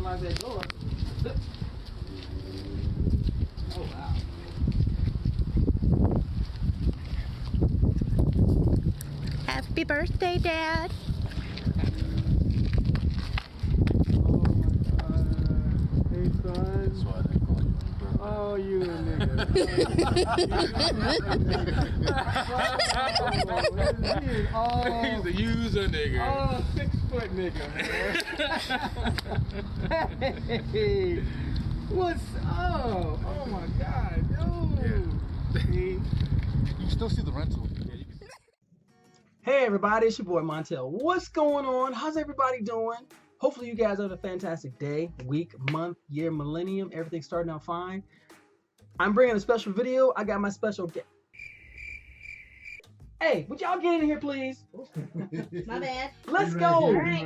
maximize that door. Oh wow. Happy birthday, Dad. Hey son. That's why they call you brother. Oh, you a nigga. He's a user nigga. Oh, 6 foot nigga. Hey, what's up? Oh my God, yo. See? You can still see the rental. Hey everybody, it's your boy Montel. What's going on? How's everybody doing? Hopefully you guys have a fantastic day, week, month, year, millennium. Everything's starting out fine. I'm bringing a special video. I got my special guest. Hey, would y'all get in here, please? My bad. Let's go. All right.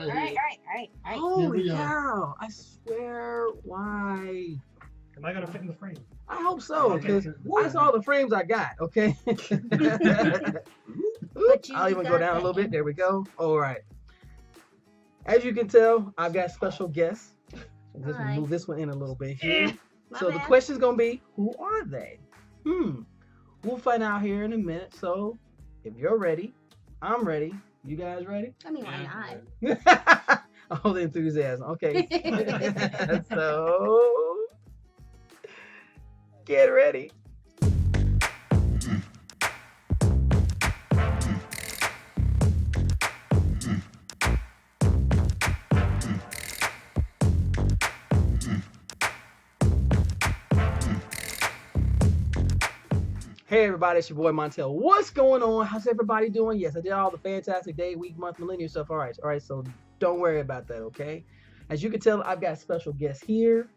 Holy cow. I swear, why? Am I gonna fit in the frame? I hope so, Okay. because that's all the frames I got, okay? I'll even go down a little bit. There we go. All right. As you can tell, I've got special guests. Just Hi. move this one in a little bit here. My So the bad. question's going to be, who are they? We'll find out here in a minute. So if you're ready, I'm ready. You guys ready? I mean, why not? All the enthusiasm. Okay. So get ready. Hey everybody, it's your boy Montel. What's going on? How's everybody doing? Yes, I did all the fantastic day, week, month, millennium stuff. All right, so don't worry about that, okay? As you can tell, I've got special guests here.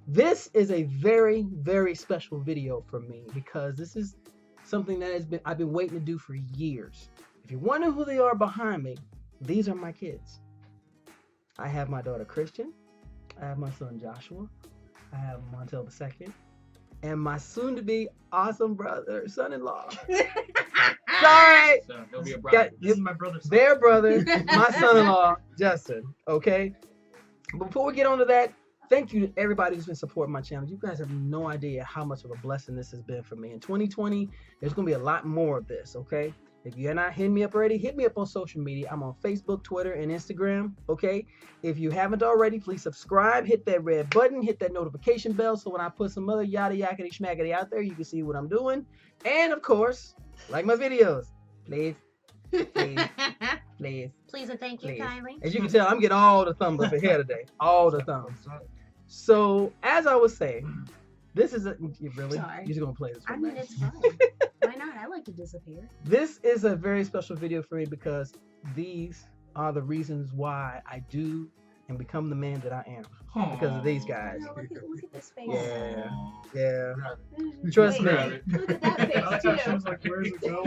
This is a very, very special video for me because this is something that I've been waiting to do for years. If you wonder who they are behind me, these are my kids. I have my daughter Christian. I have my son Joshua. I have Montel II. And my soon-to-be awesome brother, son-in-law. Sorry. So he'll be a brother. This is my brother's son. Their brother, my son-in-law, Justin. Okay? Before we get on to that, thank you to everybody who's been supporting my channel. You guys have no idea how much of a blessing this has been for me. In 2020, there's going to be a lot more of this, okay? If you're not hitting me up already, hit me up on social media. I'm on Facebook, Twitter, and Instagram, okay? If you haven't already, please subscribe, hit that red button, hit that notification bell, so when I put some other yada yakety schmackety out there, you can see what I'm doing. And, of course, like my videos. Please, please, please. Please and thank you Please. kindly. As you can tell, I'm getting all the thumbs up here today. All the thumbs. So, as I was saying, this is you really? Sorry. You're just going to play this I one, mean, right? it's fun. Why not? I like to disappear. This is a very special video for me because these are the reasons why I do and become the man that I am. Because of these guys. No, look at this face. Yeah. Yeah. Trust me. Wait, look at that I like how face, she was too. like, where's it going?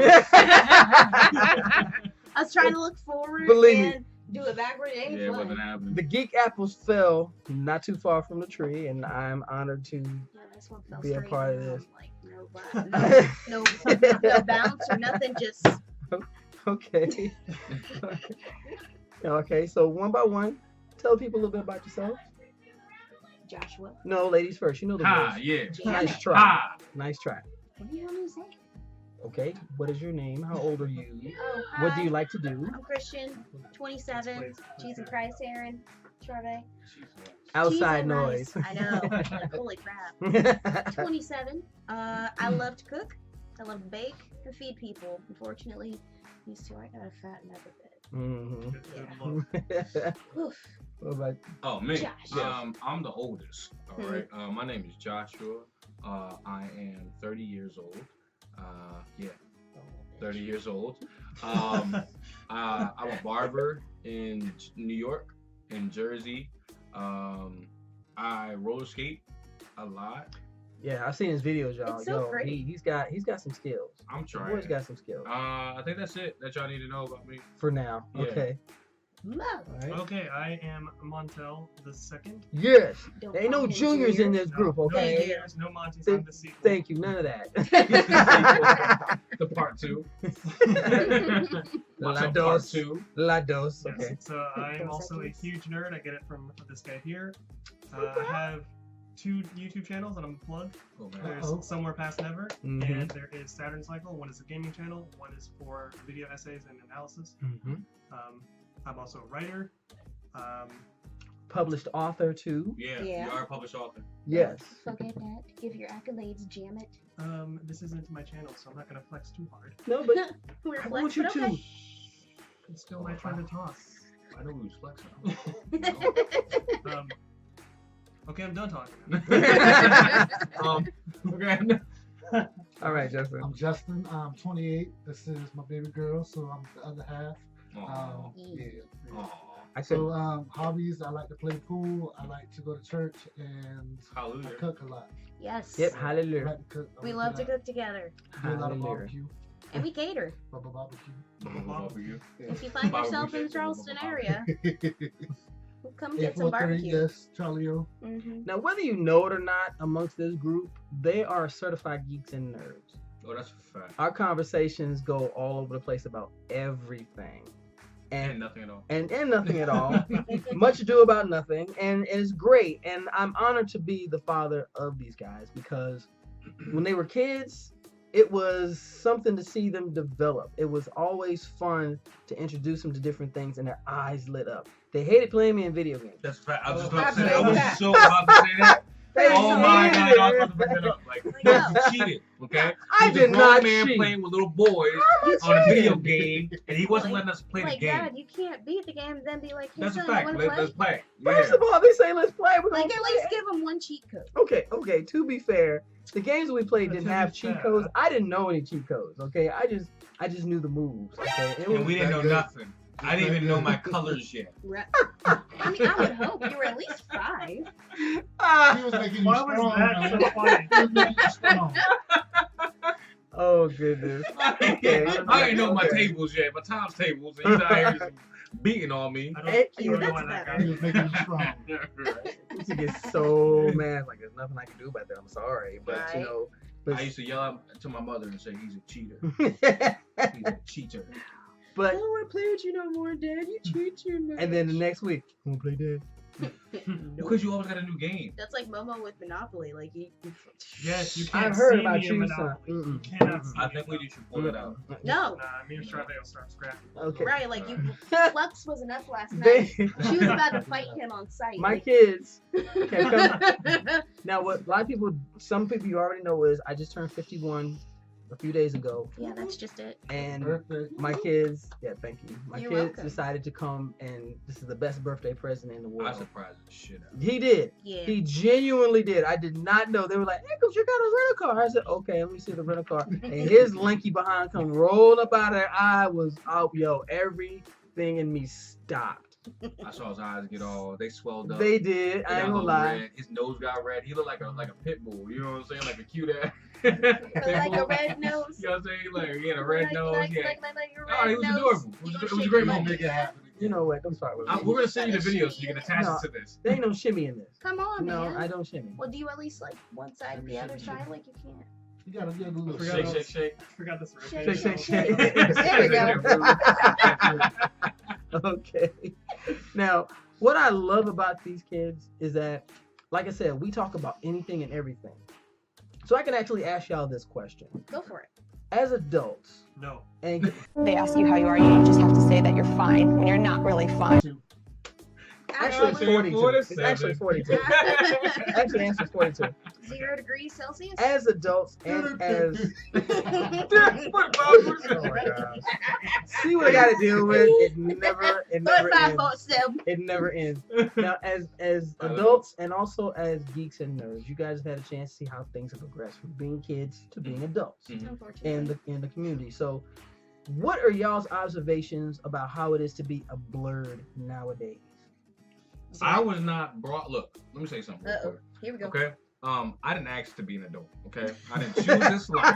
I was trying to look forward Believe me. and do it backward. It ain't Yeah, it fun. wasn't happening. The geek apples fell not too far from the tree, and I'm honored to Yeah, this one fell be a straight part of down, this. like, no bounce or nothing, just Okay. Okay, so one by one, tell people a little bit about yourself. Joshua. No, ladies first. You know the Ha, rules. yeah. Nice try. Ha. Nice try. What do you want me to say? Okay, what is your name? How old are you? Oh, hi. What do you like to do? I'm Christian, 27, Jesus Christ, Aaron, Charvet. Outside Jesus noise. Christ. I know. Holy crap. 27. I love to cook. I love to bake and feed people. Unfortunately, these two aren't gonna fatten up a bit. Oof. What about Oh, me. Josh. I'm the oldest. All right. My name is Joshua. I am 30 years old. Yeah, 30 years old. I'm a barber in New York, in Jersey. I roller skate a lot. Yeah, I've seen his videos, y'all. It's so Yo, pretty. he's got some skills. I'm The trying. boy's got some skills. I think that's it that y'all need to know about me. For now. Yeah. Okay. Mo. All right. Okay, I am Montel II. Yes. Don't There ain't no call him juniors in this No, group, No okay? juniors, no Montes, Thank- I'm the sequel. Thank you. None of that. The part 2. La Part dos. 2. La dos. Yes, Okay. so I am Those also a seconds. huge nerd. I get it from this guy here. I have 2 YouTube channels that I'm plugged. Oh, man. There's Somewhere Past Never, Mhm. and there is Saturn Cycle. One is a gaming channel, one is for video essays and analysis. Mhm. I'm also a writer. Published author too. Yeah, Yeah. you are a published author. Yes. Forget that. Give your accolades, jam it. This isn't my channel, so I'm not gonna flex too hard. No, but We're I flex, want you but to. okay. It's still my turn to talk. I know who's flexing. Okay, I'm done talking. Okay. All right, Justin. I'm Justin. I'm 28. This is my baby girl, so I'm the other half. Aw. Yeah. Aw. I said. So hobbies, I like to play pool. I like to go to church, and I Hallelujah. cook a lot. Yes. Yep. I Hallelujah. like to cook. I We like love to that. cook together. Do a lot of Hallelujah. barbecue. And we cater. Barbecue. Barbecue. If you find yourself in the Charleston area, come get some 843, barbecue. yes, Charlie O. Mm-hmm. Now, whether you know it or not, amongst this group, they are certified geeks and nerds. Oh, that's a fact. Our conversations go all over the place about everything. And nothing at all. And nothing at all. Much ado about nothing. And it's great. And I'm honored to be the father of these guys because when they were kids, it was something to see them develop. It was always fun to introduce them to different things and their eyes lit up. They hated playing me in video games. That's a fact. I was just Oh, about to say. I absolutely. was so about to say that. They Oh my hated God! I was it. about to bring that up. Like, know. you cheated. Okay. I He's a did grown not man cheat. playing with little boys You on a video cheated. game, and he wasn't Like- letting us play the Like, game. Dad, you can't beat the game and then be like, hey, That's a son, you fact. want to play? Let's play. First Yeah. of all, they say let's play. We're Like, gonna at play. least give them one cheat code. Okay. To be fair, the games we played But didn't to have be cheat fair- codes. I didn't know any cheat codes. Okay, I just knew the moves. Okay, it And we didn't know Very good. nothing. I didn't even know my colors yet. Right. I mean, I would hope you were at least 5. He Ah, was making you Why was strong, that man. so funny? He was making you strong. oh goodness. Okay. I ain't know my Okay. tables yet, my times tables, and he's out here just beating on me. I Hey, don't know that's why that better. He guy. was making you strong. Right. She gets so mad. Like there's nothing I can do about that. I'm sorry, but you Right. know. I used to yell out to my mother and say, "He's a cheater. But He's a cheater." but don't want to play with you no more, Dad. You cheat too much. and then the next week, wanna play dead? Because you always got a new game. That's like Momo with Monopoly. Like, you Yes, you can't I've heard see about me in you, son. Monopoly. You Mm-mm. cannot see I me think in we should pull it out. no. Nah, me and Strawberry will start scrapping. Okay. Right, like, you. Flux was enough last They, night. She was about to fight him on sight. my like- kids. Okay, come. Now, what a lot of people, some people you already know is I just turned 51 a few days ago, Yeah, that's just it. and Birthday. my kids, yeah, thank you. My You're kids welcome. decided to come, and this is the best birthday present in the I world. surprised the shit out. He did. Yeah. He genuinely did. I did not know. They were like, "Hey, cause you got a rental car." I said, "Okay, let me see the rental car." And his lanky behind come rolled up out of there. I was out, yo. Everything in me stopped. I saw his eyes get all, they swelled up. They did. They I got ain't a gonna little lie. red. His nose got red. He looked like a pit bull. You know what I'm saying? Like a cute ass. But like a red nose. You know what I'm saying? Like he had a red nose. Like, Yeah. like a Oh, red he was nose. adorable. You It gonna was a shake great your moment. leg. Make it happen. You know what? Don't start with me. We're gonna send you the video so you can attach No. it to this. There ain't no shimmy in this. Come on, No, man. I don't shimmy. Well, do you at least like one side and the other side? Like, you can't. You gotta do a little Forgot Shake, about- shake, shake. I forgot this. Shake, Shake, shake, shake. shake. There we go. Okay. Now, what I love about these kids is that, like I said, we talk about anything and everything. So I can actually ask y'all this question. Go for it. As adults, No. and They ask you how you are, you just have to say that you're fine when you're not really fine. actually it's 42. It's actually 42. Actually, the answer is 42. 0 degrees Celsius. As adults and as Oh my gosh. See what I gotta deal with. It never ends. 5'7". It never ends. Now, as adults and also as geeks and nerds, you guys have had a chance to see how things have progressed from being kids to being adults Unfortunately. in the community. So, what are y'all's observations about how it is to be a blerd nowadays? I was not brought. Look, let me say something. real Uh-oh. quick, Here we go. Okay. I didn't ask to be an adult. Okay. I didn't choose this life.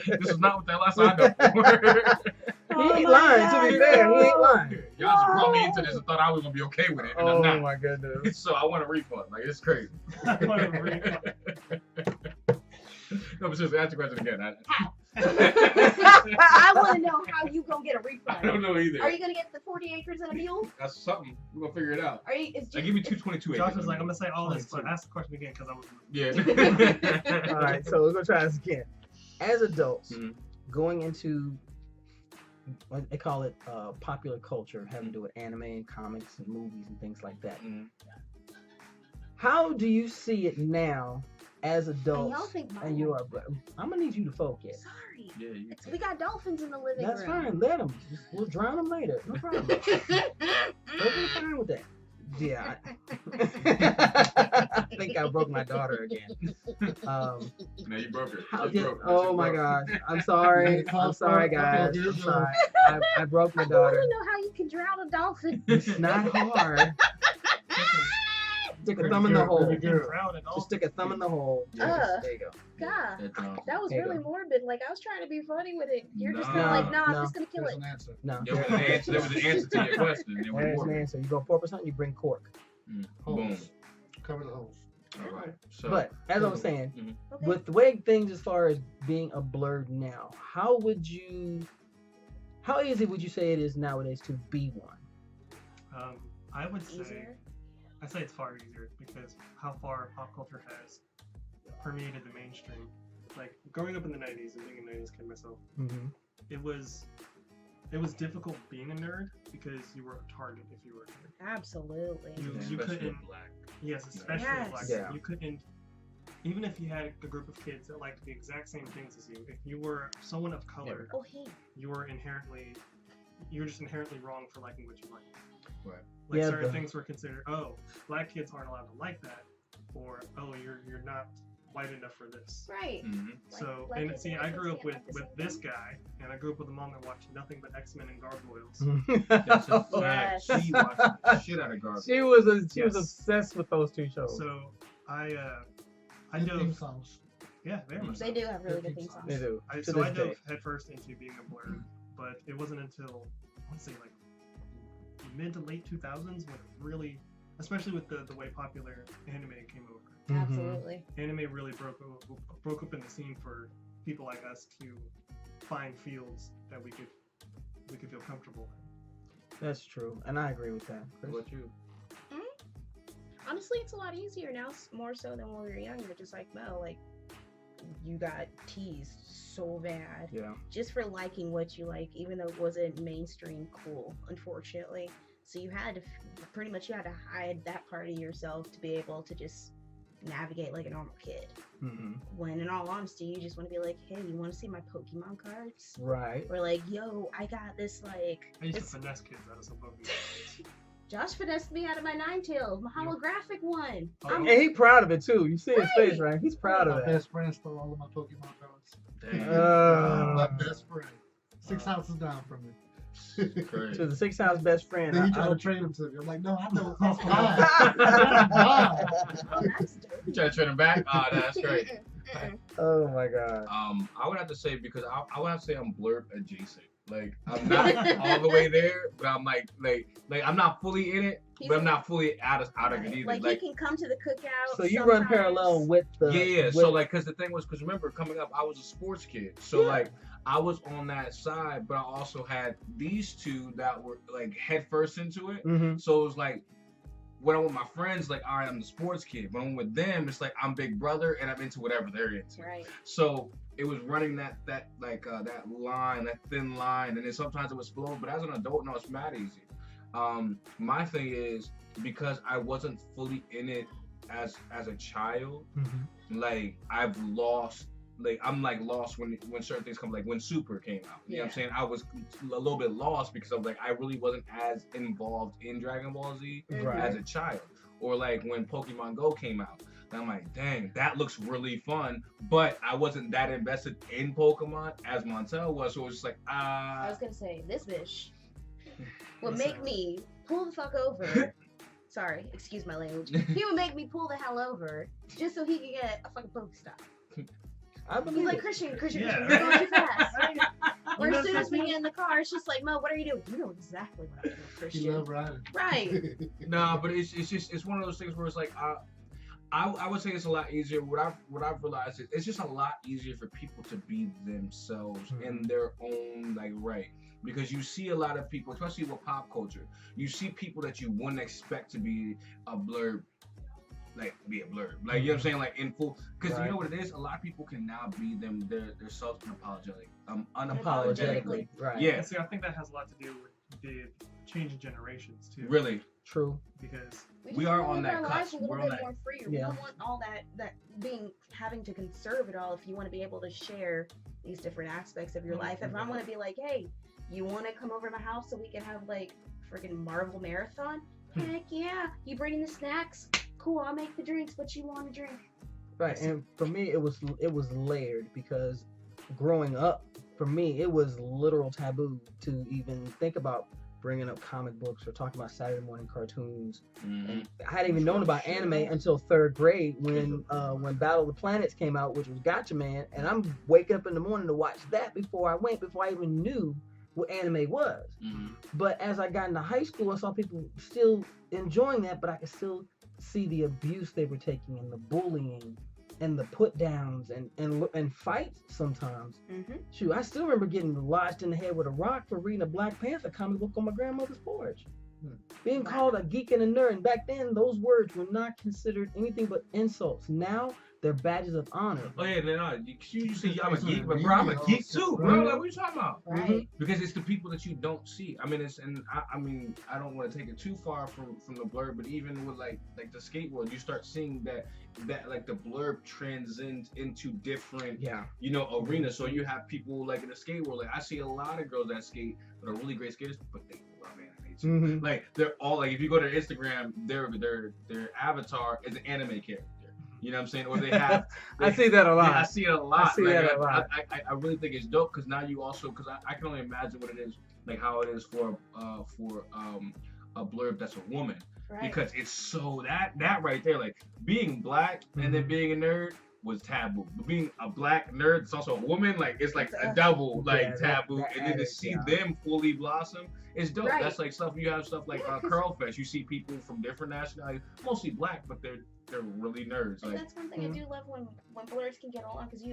This is not what that last I know. He ain't lying. To be fair, he ain't lying. Y'all just brought me into this and thought I was gonna be okay with it, and I'm Oh not. my goodness. So I want a refund. Like it's crazy. I want a refund. No, but seriously, ask the question again. I want to know how you gonna get a refund. I don't know either. Are you gonna get the 40 acres and a mule? That's something. We're gonna figure it out. Are you? Is I give you 222 Josh acres. was like, I'm gonna say all this, but ask the question again because I was. Yeah. All right, so we're gonna try this again. As adults, Mhm. going into what they call it popular culture, having to do with anime and comics and movies and things like that. Mhm. How do you see it now as adults? y'all think mine- And you are. I'm gonna need you to focus. Sorry. Yeah, you We got dolphins in the living That's room. fine. Let them. We'll drown them later. No problem. Totally fine with that. Yeah. I think I broke my daughter again. No, you broke her. How You did, broke her. oh You my broke her. gosh. I'm sorry. I'm sorry, guys. I'm sorry. I broke my I want daughter. to know how you can drown a dolphin. It's not hard. Stick a thumb in the hole. Baby girl. Drown it all. Just stick a thumb in the hole. Yeah. There you go. God, That drowned. that was There you really go. morbid. Like I was trying to be funny with it. You're just No, kind of like, nah, no. I'm just gonna kill There's it. an answer. No. There was an answer to your question. It was There's an morbid. answer. You go 4%, you bring cork. Boom. Holes. Cover the holes. All right. So. But as I was saying, Okay. with the way things as far as being a blerd now, how easy would you say it is nowadays to be one? I would say, Easier. I say it's far easier because how far pop culture has permeated the mainstream. Like growing up in the 90s and being a 90s kid myself, Mm-hmm. it was difficult being a nerd because you were a target if you were a nerd. Absolutely. You Especially couldn't. with black. Yes, especially Yes. black. Yeah. You couldn't. Even if you had a group of kids that liked the exact same things as you, if you were someone of color, Oh, hey. you're just inherently wrong for liking what you like. Right. Like Yeah, certain the- things were considered, oh, black kids aren't allowed to like that, or oh, you're not white enough for this. Right. Mm-hmm. So Black and kids see, and I white grew kids up with can't like the same this thing. guy, and I grew up with a mom that watched nothing but X-Men and Gargoyles. That's a Mm-hmm. fact. Yes. She watched the shit out of garbage. She was Yes. obsessed with those two shows. So I And theme dove, songs. yeah, very much. They so. do have really Good good theme theme songs. They do. I to dove this day. headfirst into being a blerd, but it wasn't until I want to say like mid to late 2000s when it really, especially with the way popular anime came over. Mhm. Absolutely. Anime really broke up in the scene for people like us to find fields that we could feel comfortable in. That's true, and I agree with that. Chris? What about you? Honestly, it's a lot easier now, more so than when we were younger. Just like Mel, like you got teased so bad Yeah. just for liking what you like, even though it wasn't mainstream cool, unfortunately. So you had to pretty much hide that part of yourself to be able to just navigate like a normal kid. Mm-hmm. When in all honesty, you just want to be like, hey, you want to see my Pokemon cards? Right. Or like, yo, I got this like. I used this- to finesse kids out of some Pokemon. Josh finessed me out of my Ninetales, my holographic one. Oh. And he's proud of it too. You see his Right. face, right? He's proud of My that. best friend stole all of my Pokemon cards. Damn. My best friend. 6 houses down from me. Crazy. To the 6 house best friend. Then he I tried to hope- trade him to me. I'm like, no, I know it's mine. Oh, that's dope. You trying to turn him back? Oh, that's great. Oh my god. I would have to say because I would have to say I'm blurb adjacent. Like I'm not all the way there, but I'm like I'm not fully in it, but I'm not fully out of it either. Like, Like he can come to the cookout. So you run sometimes. parallel with the. yeah. With, So like, cause the thing was, cause remember coming up, I was a sports kid. So Yeah. like I was on that side, but I also had these two that were like head first into it. Mhm. So it was like when I'm with my friends, like all right, I'm the sports kid. When I'm with them, it's like I'm big brother and I'm into whatever they're into. Right. So it was running that line, that thin line, and then sometimes it was slow. But as an adult, no, it's mad easy. My thing is because I wasn't fully in it as a child. Mhm. Like I've lost. Like I'm like lost when certain things come. Like when Super came out, you know what I'm saying? I was a little bit lost because I'm like I really wasn't as involved in Dragon Ball Z Right. as a child. Or like when Pokemon Go came out. And I'm like, dang, that looks really fun. But I wasn't that invested in Pokemon as Montel was. So it was just like, I was gonna say this bitch would Listen. make me pull the fuck over. Sorry, excuse my language. He would make me pull the hell over just so he could get a fucking Pokestop. I He's believe like, it. Christian, Yeah. you're going too fast. Or You as know soon as we something? get in the car, it's just like, Mo, what are you doing? You know exactly what I'm doing, He Christian. loved riding. Right. nah, but it's one of those things where it's like, I would say it's a lot easier. What I've realized is it's just a lot easier for people to be themselves in their own right. Because you see a lot of people, especially with pop culture, you see people that you wouldn't expect to be a blurb. Be a blurb. You know what I'm saying? In full. Because you know what it is? A lot of people can now be their self unapologetically. Right. Yeah. See, I think that has a lot to do with the change in generations too. Really. True. Because we are on that cusp. A little bit more freer. We Yeah. don't want all that having to conserve it all. If you want to be able to share these different aspects of your life, if I want to be like, hey, you want to come over to my house so we can have freaking Marvel marathon? Heck yeah! You bring in the snacks. Cool. I'll make the drinks. What you want to drink? Right. And for me, it was layered because growing up, for me, it was literal taboo to even think about bringing up comic books or talking about Saturday morning cartoons. And I hadn't even known about anime until 3rd grade when Battle of the Planets came out, which was Gotcha Man, and I'm waking up in the morning to watch that before I even knew what anime was. But as I got into high school, I saw people still enjoying that, but I could still see the abuse they were taking and the bullying and the put downs and fights sometimes. Shoot, I still remember getting lodged in the head with a rock for reading a Black Panther comic book on my grandmother's porch. Being called a geek and a nerd, and back then those words were not considered anything but insults. Now they're badges of honor. Oh yeah, they're not. You say I'm a geek, but bro, I'm a geek too, bro. What are you talking about? Right. Because it's the people that you don't see. I mean, I don't want to take it too far from the blurb, but even with like the skate world, you start seeing that the blurb transcends into different arenas. So you have people in the skate world. I see a lot of girls that skate that are really great skaters, but they love anime too. They're all if you go to their Instagram, their avatar is an anime character. You know what I'm saying? Or they have. I see that a lot. Yeah, I see it a lot. I see that a lot. I really think it's dope because now you also I can only imagine what it is how it is for a blurb that's a woman because it's so that right there being Black and then being a nerd was taboo. But being a Black nerd that's also a woman it's a double taboo and then to see them fully blossom is dope. Right. That's stuff you have stuff Curl Fest. You see people from different nationalities, mostly Black, but they're really nerds. And that's one thing I do love when blurs can get along because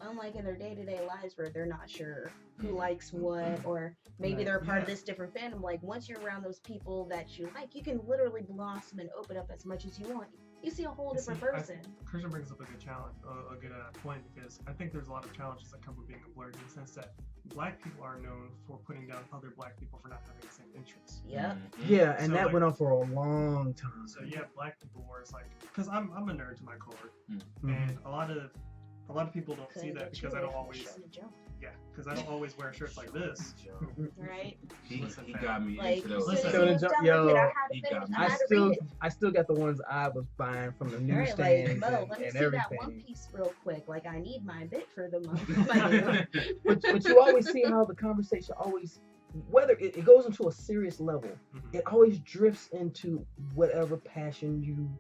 unlike in their day-to-day lives where they're not sure who likes what or maybe they're a part of this different fandom. Once you're around those people that you like, you can literally blossom and open up as much as you want. You see a whole different person. Christian brings up a good challenge, a good point because I think there's a lot of challenges that come with being a blerd in the sense that Black people are known for putting down other Black people for not having the same interests. Yep. Yeah, and that went on for a long time. So you have Black people where it's because I'm a nerd to my core, and a lot of people don't see that because I don't always wear shirts like this. Right. He got me into those. I still got the ones I was buying from the newsstand let me and see everything. that one piece real quick. I need my bit for the month. but you always see how the conversation always, whether it goes into a serious level, it always drifts into whatever passion you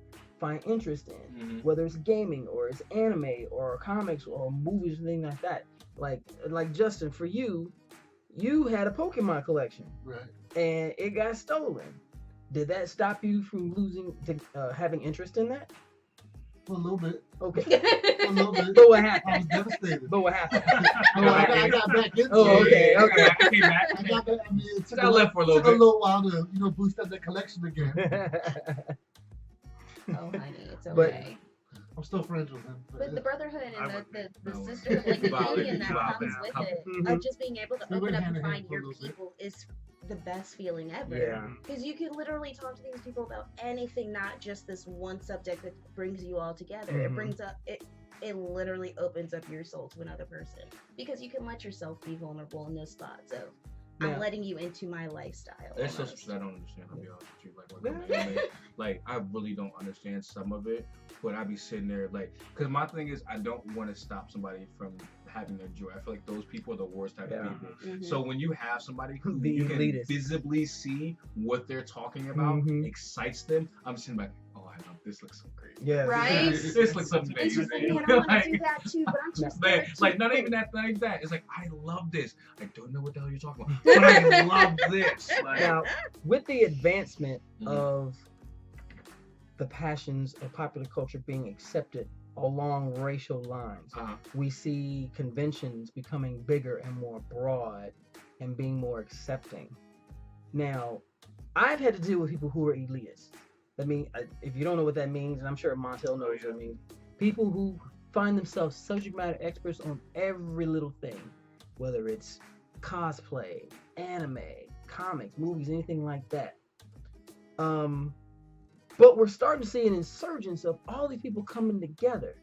find interest in, whether it's gaming or it's anime or comics or movies and things like that. Like Justin, for you had a Pokemon collection, right? And it got stolen. Did that stop you from having interest in that? For a little bit. Okay. For a little bit. But what happened? I was devastated. But what happened? I got back into it. Okay. I came back. I got back. It took I left for a little took bit. a little while to boost up that collection again. Oh, honey, it's okay. I'm still friends with him. But the brotherhood and the sisterhood, the union that comes with it, of just being able to open up and find your people is the best feeling ever. Yeah. Because you can literally talk to these people about anything, not just this one subject that brings you all together. It brings up it literally opens up your soul to another person because you can let yourself be vulnerable in those spots of I'm letting you into my lifestyle. That's just I don't understand. I'll be honest with you. I really don't understand some of it, but I be sitting there because my thing is I don't want to stop somebody from having their joy. I feel like those people are the worst type of people. So when you have somebody who you can visibly see what they're talking about excites them, I'm sitting back. Oh, I know this looks so great. Yeah. Right. This looks amazing. I want to do that too, but I'm just not even that. It's I love this. I don't know what the hell you're talking about, but I love this. Now, with the advancement of the passions of popular culture being accepted along racial lines. We see conventions becoming bigger and more broad and being more accepting. Now, I've had to deal with people who are elitists. I mean, if you don't know what that means, and I'm sure Montel knows what it means, people who find themselves subject matter experts on every little thing, whether it's cosplay, anime, comics, movies, anything like that. But we're starting to see an insurgence of all these people coming together.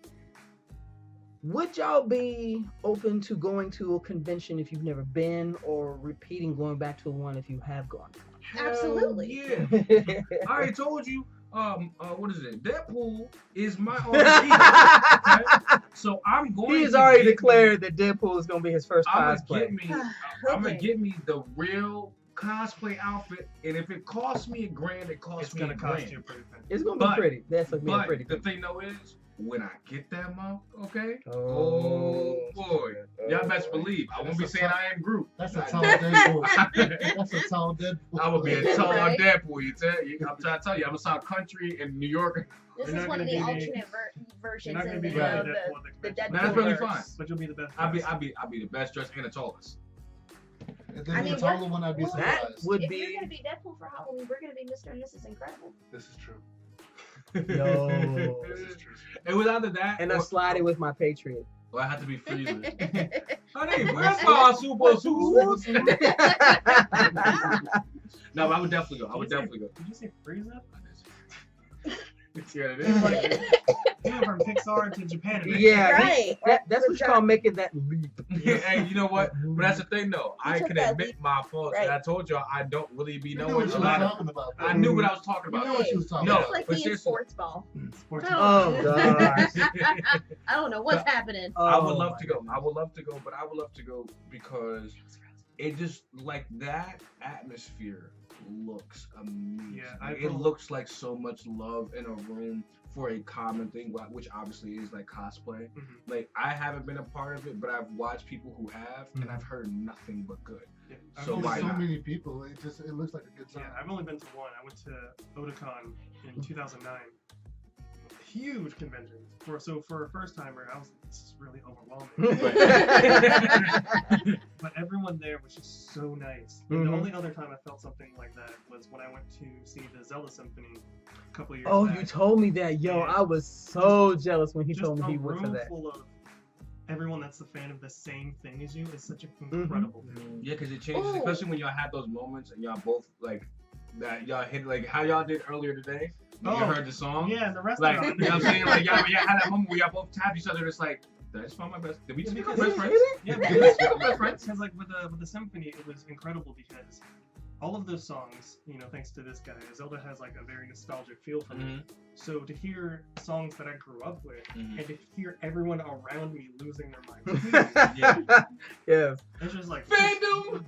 Would y'all be open to going to a convention if you've never been, or repeating going back to one if you have gone? Absolutely. Yeah. I already told you. What is it? Deadpool is my RP. Okay? So I'm going. He has already declared that Deadpool is going to be his first cosplay. I'm gonna get me the real cosplay outfit, and if it costs me $1,000, it costs me $1,000. It's gonna be pretty. That's gonna be pretty. The thing though is, when I get that mouth, okay? Oh boy, y'all best believe I won't be saying I am Groot. That's a tall Deadpool. That's a tall Deadpool. I will be a tall Right? Deadpool. I'm trying to tell you, I'm gonna sound country in New York. This You're is not one of gonna the be alternate versions You're not gonna in be the, very the, Deadpool the at the Deadpool. convention. That's perfectly fine. But you'll be the best. I'll be the best dressed and the tallest. And then I mean, the taller one, I'd be well, that surprised. would If be. you're gonna be Deadpool for Halloween, we're gonna be Mr. and Mrs. Incredible. This is true. Yo. This is true. It was either that, And I slided with my Patriot. or I had to be freezing. Honey, where's my super suit? No, but I would definitely go. Did you say Frieza? Yeah, it is. You went from Pixar to Japan. Yeah, Right. that's what you call making that leap. Hey, you know what? But that's the thing, though. I took can that admit leap. my faults, and Right. I told y'all I don't really be You knew knowing what a she was lot of. talking about. I knew what I was talking You about. know what she was talking No, It's about. like but being seriously. sports ball. Sports Oh gosh. I don't know what's happening. I Oh, would love my to go. goodness. I would love to go, but I would love to go because it just like that atmosphere looks amazing. Yeah, It looks like so much love in a room for a common thing, which obviously is like cosplay. Mhm. Like I haven't been a part of it, but I've watched people who have, and I've heard nothing but good. Yeah, So There's why so not? many people. It looks like a good time. Yeah, I've only been to one. I went to Otakon in 2009. Huge convention. For a first timer, I was like, this is really overwhelming. But everyone there was just so nice. And Mhm. the only other time I felt something like that was when I went to see the Zelda Symphony a couple years Oh, back. you told me that. Yo, Yeah. I was so jealous when he Just told me a he went for room that. full of everyone that's a fan of the same thing as you is such an incredible feeling. Yeah, because it changes, Ooh. especially when y'all have those moments and y'all both like that. Y'all hit like how y'all did earlier today. When you Oh, heard the song. Yeah, in the Like, restaurant. you know what I'm saying? Like, y'all had that moment where y'all both tapped each other. It's like, did I just find my best? Did we just become best friends? Yeah, Did we just become best because friends? like with the symphony, it was incredible because all of those songs, you know, thanks to this guy, Zelda has like a very nostalgic feel for me. So to hear songs that I grew up with Mhm. and to hear everyone around me losing their minds, Yeah. Yes. it's just like Fandom!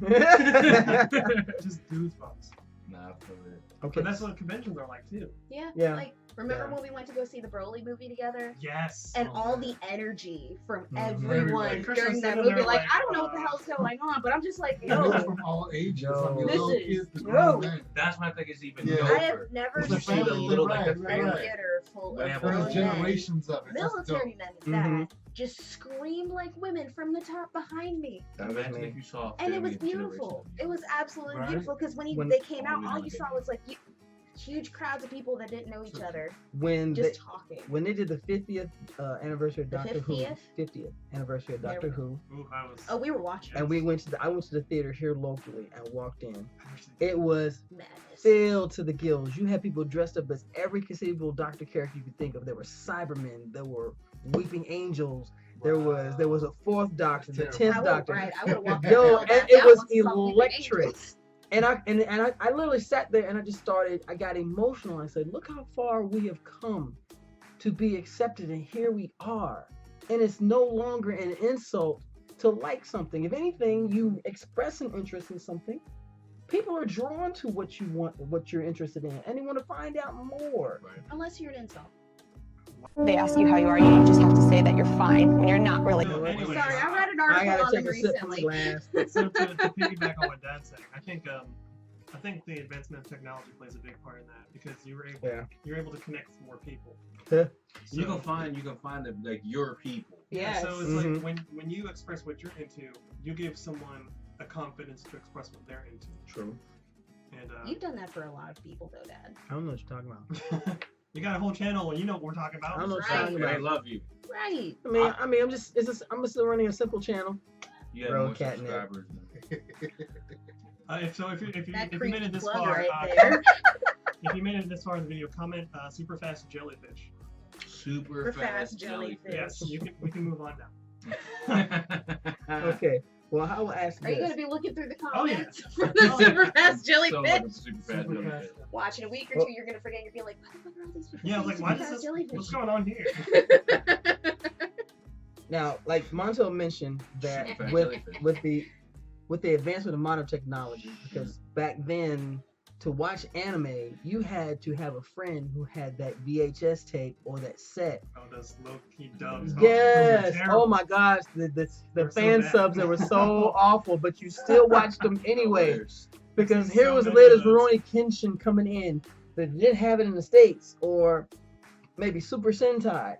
just goosebumps. Nah, for it. Okay. But that's what conventions are like too. Yeah. Yeah. Like, remember Yeah. when we went to go see the Broly movie together? Yes. And Oh, all man. the energy from Mhm. everyone Everybody. Chris during was that sitting movie. there Like, like, I don't know what the hell's going on, but I'm just like, And it was yo, from all ages. Yo. From the This little is kids to dope. grown men. That's what I think is even Yeah. I doper. have never It's a See the seen little, family, like, right, the right, a right. theater full They of have There's all grown the men, generations of it. That's military dope. men Mhm. that just screamed like women from the top behind me. Imagine me. if you saw. And it was Family of beautiful. Generations. It was absolutely Right. beautiful because when When- they came out, Only all one you thing. saw was like huge crowds of people that didn't know each other when just they, talking. when they did the 50th anniversary of The Doctor Who, 50th? 50th anniversary of There Doctor we go. Who, Ooh, I was. Oh, we were watching. and I went to the theater here locally and walked in. I've never seen- It was Madness. filled to the gills. You had people dressed up as every conceivable Doctor character you could think of. There were Cybermen, there were Weeping Angels, there was a fourth Doctor, the Terrible. 10th I would, Doctor. right, I would have walked Yo, the hell and back it out was once I saw Weeping electric. Angels. And I literally sat there and I got emotional. I said, look how far we have come to be accepted, and here we are. And it's no longer an insult to like something. If anything, you express an interest in something, people are drawn to what you want, what you're interested in, and they want to find out more. Right. Unless you're an insult. They ask you how you are, you just have to say that you're fine when you're not really. So anyway, Sorry, I read an I article gotta on take them a sip from the recently. glass. So to piggyback on what Dad's saying, I think I think the advancement of technology plays a big part in that because you're able to connect with more people. Yeah. So, You can find the, like your people. yeah. So it's Mhm. like when you express what you're into, you give someone a confidence to express what they're into. True. And You've done that for a lot of people, though, Dad. I don't know what you're talking about. you got a whole channel, and you know what we're talking about. I don't know what Right. you're talking I about. love you. Right. I'm just running a simple channel. You have Bro, more catnip. subscribers. If you That made it this plug far, right there. if you made it this far in the video, comment super fast jellyfish. Super fast jellyfish. Yes, we can move on now. Okay. Well, I will ask Are you this. going to be looking through the Oh, yeah. comments for the super fast So, like, jellyfish? super fast Super jellyfish. fast. Watch in a week or two, you're going to forget. You're going to be like, why the fuck are all these people Yeah, saying like super why does fast this? jellyfish? What's going on here? Now, like Montel mentioned that Super fast with jellyfish. with the advancement of modern technology, because back then to watch anime, you had to have a friend who had that VHS tape or that set. Oh, those low-key dubs. Yes. Oh, those are terrible. Oh my gosh, the They're so fan bad. subs that were so awful, but you still watched them anyway. Worst. Because I've here seen was so the many latest of those. Rurouni Kenshin coming in that didn't have it in the States, or maybe Super Sentai,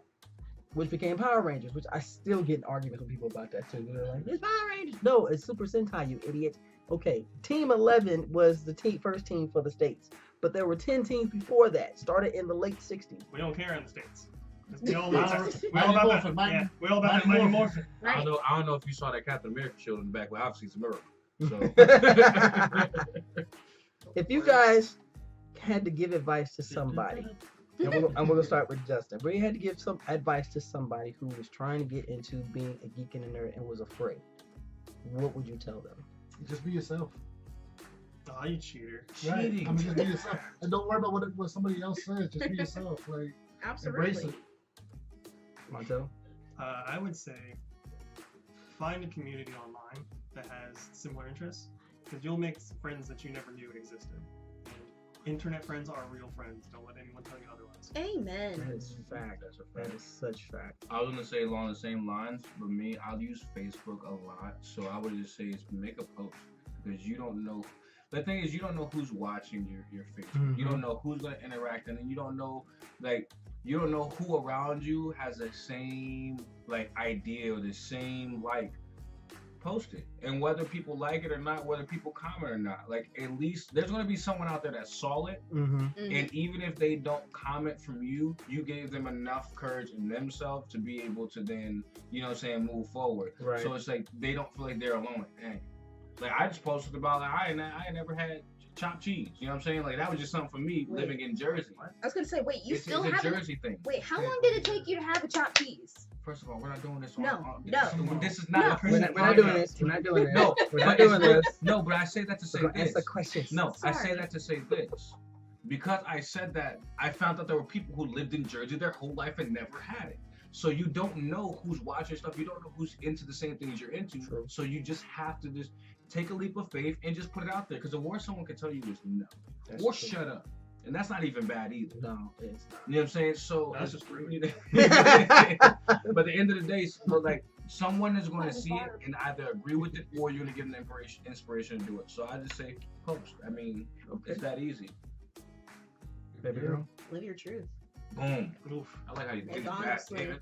which became Power Rangers, which I still get in arguments with people about that too. They're like, it's Power Rangers. No, it's Super Sentai, you idiot. Okay, Team 11 was the first team for the States, but there were 10 teams before that, started in the late 60s. We don't care in the States. We all Mighty about Morphin. we all about that. Mighty Yeah, we all about that Mighty Mighty Morphin. Morphin. Right. I don't know if you saw that Captain America shield in the back, but obviously it's a miracle. So If you guys had to give advice to somebody, and we're gonna start with Justin. If you had to give some advice to somebody who was trying to get into being a geek and a nerd and was afraid, what would you tell them? Just be yourself. Oh, you cheater. Right? Cheating. I mean, just be yourself, and don't worry about what somebody else says. Just be yourself. Like, embrace Absolutely. it. Montel? I would say find a community online that has similar interests, because you'll make friends that you never knew existed. And internet friends are real friends. Don't let anyone tell you otherwise. Amen. That is fact. that's a That fact. is such fact. I was gonna say along the same lines, but me, I'll use Facebook a lot. So I would just say is make a post, because you don't know. The thing is, you don't know who's watching your Facebook. You don't know who's gonna interact, and then you don't know who around you has the same like idea or the same like post it, and whether people like it or not, whether people comment or not, like at least there's gonna be someone out there that saw it. Mm-hmm. And even if they don't comment from you, you gave them enough courage in themselves to be able to then, move forward. Right. So it's like they don't feel like they're alone. Like, dang. Like I just posted about like I never had chopped cheese. You know what I'm saying? Like that was just something for me Wait. living in Jersey. I was going to say, wait, you It's still a haven't. Jersey thing. Wait, how long did it take you to have a chopped cheese? First of all, we're not doing this. No. This is not. We're not doing this. We're not doing this. No, We're not doing this. No, but I say that to say We're gonna this. answer questions. No, I Sorry. say that to say this. Because I said that, I found out there were people who lived in Jersey their whole life and never had it. So you don't know who's watching stuff. You don't know who's into the same things you're into. True. So you just have to just take a leap of faith and just put it out there. Because the worst someone can tell you is no. That's Or true. shut up. And that's not even bad either. No, it's not. You know what I'm saying? So That's just rude. but at the end of the day, so like someone is going to see it and either agree with it or you're going to give them the inspiration to do it. So I just say post. I mean, it's that easy. Baby girl. Live your truth. Boom. Oof. I like how you did Like, that, honestly. David.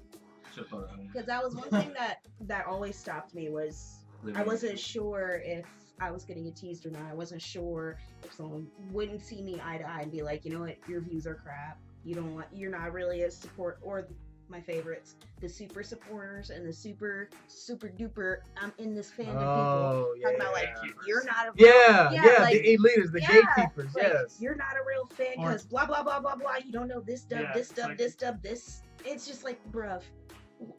Should've thought of that one. Because that was one thing that always stopped me was I wasn't sure if I was gonna get teased or not. I wasn't sure if someone wouldn't see me eye to eye and be like, you know what, your views are crap. You're not really a support, or my favorites, the super supporters and the super duper. I'm in this fandom Oh, people talking about like yeah. you're not a real, Yeah, like, the eliters, the yeah, gatekeepers, like, yes. you're not a real fan Or- because blah blah blah blah blah. You don't know this stuff, Yeah, this it's stuff, like- this stuff, this. It's just like, bruv.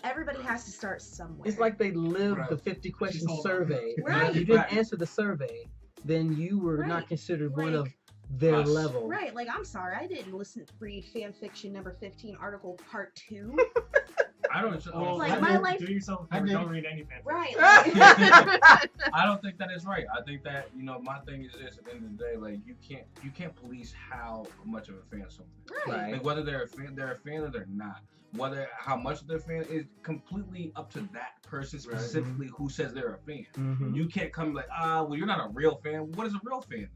Everybody has to start somewhere. It's like they lived Right. the 50 question She's survey. And Right. if you didn't Right. answer the survey, then you were Right. not considered one Like- of their Us. level. right. Like, I'm sorry, I didn't read fan fiction number 15, article part 2. I don't. Well, Like, do- my life- Do yourself a I favor, did. don't read any fan fiction. Right. I don't think that is right. I think that my thing is this: at the end of the day, like you can't police how much of a fan someone is. Right. Like whether they're a fan or they're not. Whether how much they're a fan is completely up to that person specifically who says they're a fan. Mhm. You can't come like, well, you're not a real fan. What is a real fan?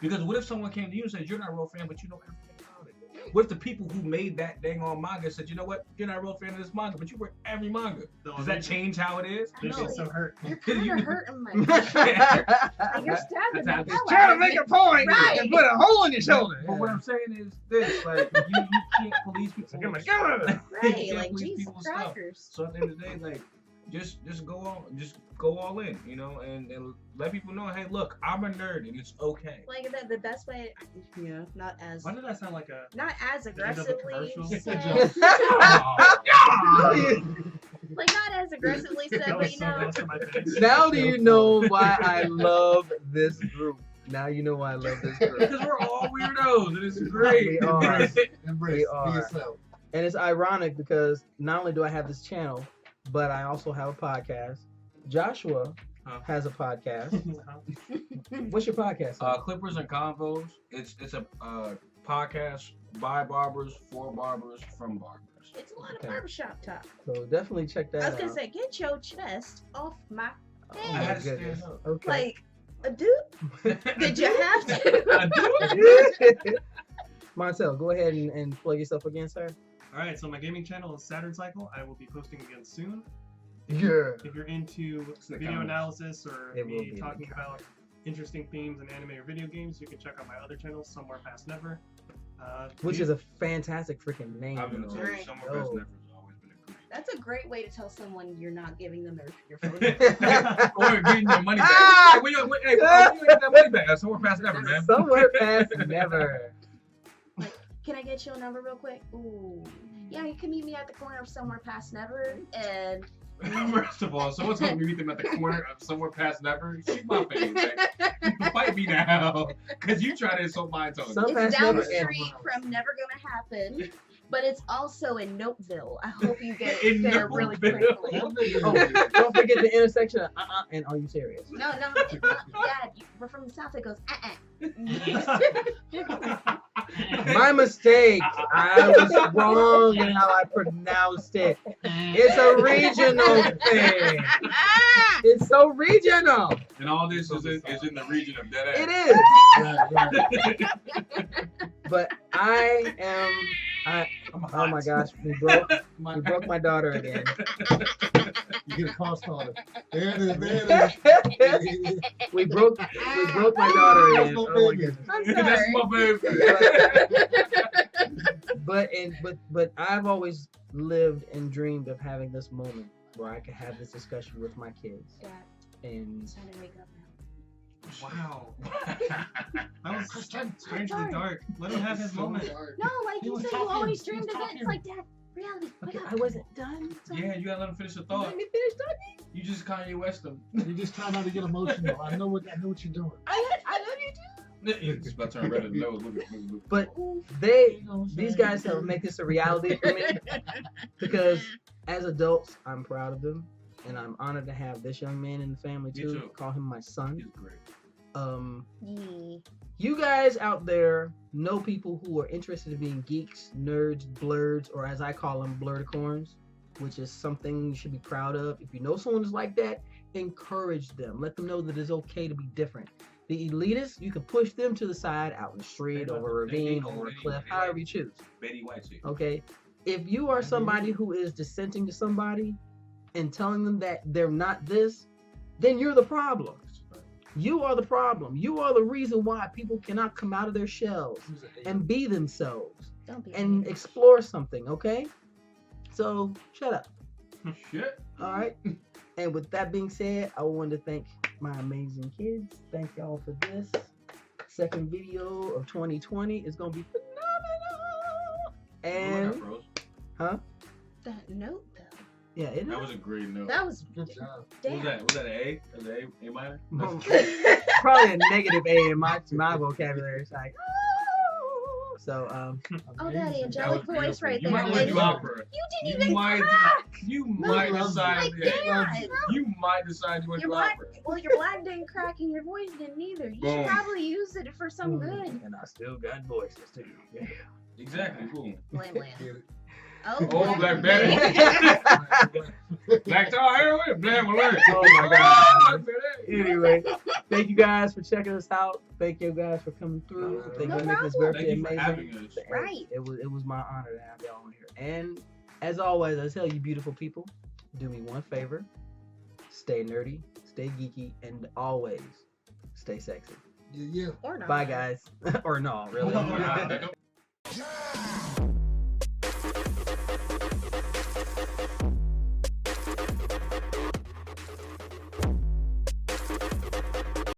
Because what if someone came to you and said, you're not a real fan, but you know everything about it? What if the people who made that dang on manga said, you know what, you're not a real fan of this manga, but you read every manga? Does that change how it is? They're No. so hurt. You're kind of hurting my That's You're stabbing my how belly. Trying to make a point Right. and put a hole in your shoulder. But what I'm saying is this, like, you can't police people. Give me- give me- You Right, can't like police Jesus people's stuff. crackers. So at the end of the day, like, just go all in, you know, and let people know, hey, look, I'm a nerd and it's okay. Like the best way, not as Why did that sound like a as the end of a aggressively commercial? said, Oh, like not as aggressively said, that but was you so know, close to my face? Now do you know why I love this group? Now you know why I love this group. because we're all weirdos and it's great. We are. Embrace. We Be are. yourself. And it's ironic because not only do I have this channel, but I also have a podcast. Joshua has a podcast. What's your podcast? Clippers and Convos. It's a podcast by barbers, for barbers, from barbers. it's a lot of Okay. barbershop talk. So definitely check that I was out. gonna say, get your chest off my Oh I my had to head. goodness. stand up. Okay. Like, a dude, did you have to? Montel, go ahead and plug yourself again, sir. Alright, so my gaming channel is Saturn Cycle. I will be posting again soon. Yeah. If you're into the video comments. analysis or It will be me in the talking about interesting themes in anime or video games, you can check out my other channel, Somewhere Past Never. Which is a fantastic freaking name. I'm gonna though. tell you, Right. Somewhere Oh. Past Never has always been a great. That's a great way to tell someone you're not giving them your food. Or getting your money back. Ah! Hey, when you get that money back, that's Somewhere Past Never, man. Somewhere past never. Can I get your number real quick? Ooh. Yeah, you can meet me at the corner of Somewhere Past Never, and First of all, someone's going to meet them at the corner of Somewhere Past Never. Shoot my face. Like, fight me now. Because you tried to insult my tone. Some- it's Past down the Never and- street from Never Gonna Happen. But it's also in Noteville. I hope you get In there really Noteville. quickly. Oh, don't forget the intersection of and are you serious? No, it's not. Dad, we're from the south. It goes My mistake. I was wrong in how I pronounced it. It's a regional thing. It's so regional. And all this is in the region of dead ass. It is. Right, right. But oh my gosh, we broke my daughter again. You get a call started. There it is. There it is. we broke my daughter again. Oh my goodness. I'm That's sorry. my baby. But I've always lived and dreamed of having this moment where I could have this discussion with my kids. Dad, And it's time to wake up now. Wow. That was strangely dark. Let him have his moment. No, like He you was said, you talking. always He was dreamed of it. talking. It's like, Dad, reality. Wake okay, up. I wasn't done. Yeah, you gotta let him finish the Let thought. me finish talking. You just Kanye West him. You just try not to get emotional. I know what you're doing. I love you too. You're just about to turn red in the nose. Look. But You know what I'm these saying? guys help make this a reality for me because as adults, I'm proud of them, and I'm honored to have this young man in the family Me too. too. Call him my son. He's great. Yeah. You guys out there know people who are interested in being geeks, nerds, blerds, or as I call them, blerdicorns, which is something you should be proud of. If you know someone who's like that, encourage them. Let them know that it's okay to be different. The elitists, you can push them to the side, out in the street, over a ravine, over a cliff, however you choose. Betty White chick. Okay? If you are somebody who is dissenting to somebody and telling them that they're not this, then you're the problem. You are the problem. You are the reason why people cannot come out of their shells and be themselves Don't be and mean. explore something, okay? So, shut up. Shit. All right? And with that being said, I wanted to thank my amazing kids. Thank y'all for this. Second video of 2020 is going to be phenomenal. And, huh? That note, though. Yeah, it That was a great note. That was Good job. What was damn. that? Was that an A? Was that A minor? Probably a negative A in my vocabulary. It's like, oh. So, Oh, Daddy, Amazing. angelic That was voice right You there. might want to And do opera. you You didn't even might, crack. you No, might love decide. Like, Yeah, Dad. you might decide you want to Your do black, opera. well, your black didn't crack and your voice didn't either. You Boom. should probably use it for some good. and I still got voices too. Yeah. Exactly. Boom. Blam blam. Get it. Oh, Blackberry. Black tar heroin, black malaria. Oh my God. Blackberry. Anyway, thank you guys for checking us out. Thank you guys for coming through. Thank you No for making this problem. birthday Thank you for amazing. having us. Hey, Right. It was my honor to have y'all on here. And as always, I tell you beautiful people, do me one favor. Stay nerdy, stay geeky, and always stay sexy. Yeah. Or not. Bye guys. Or no, really. Oh, my God.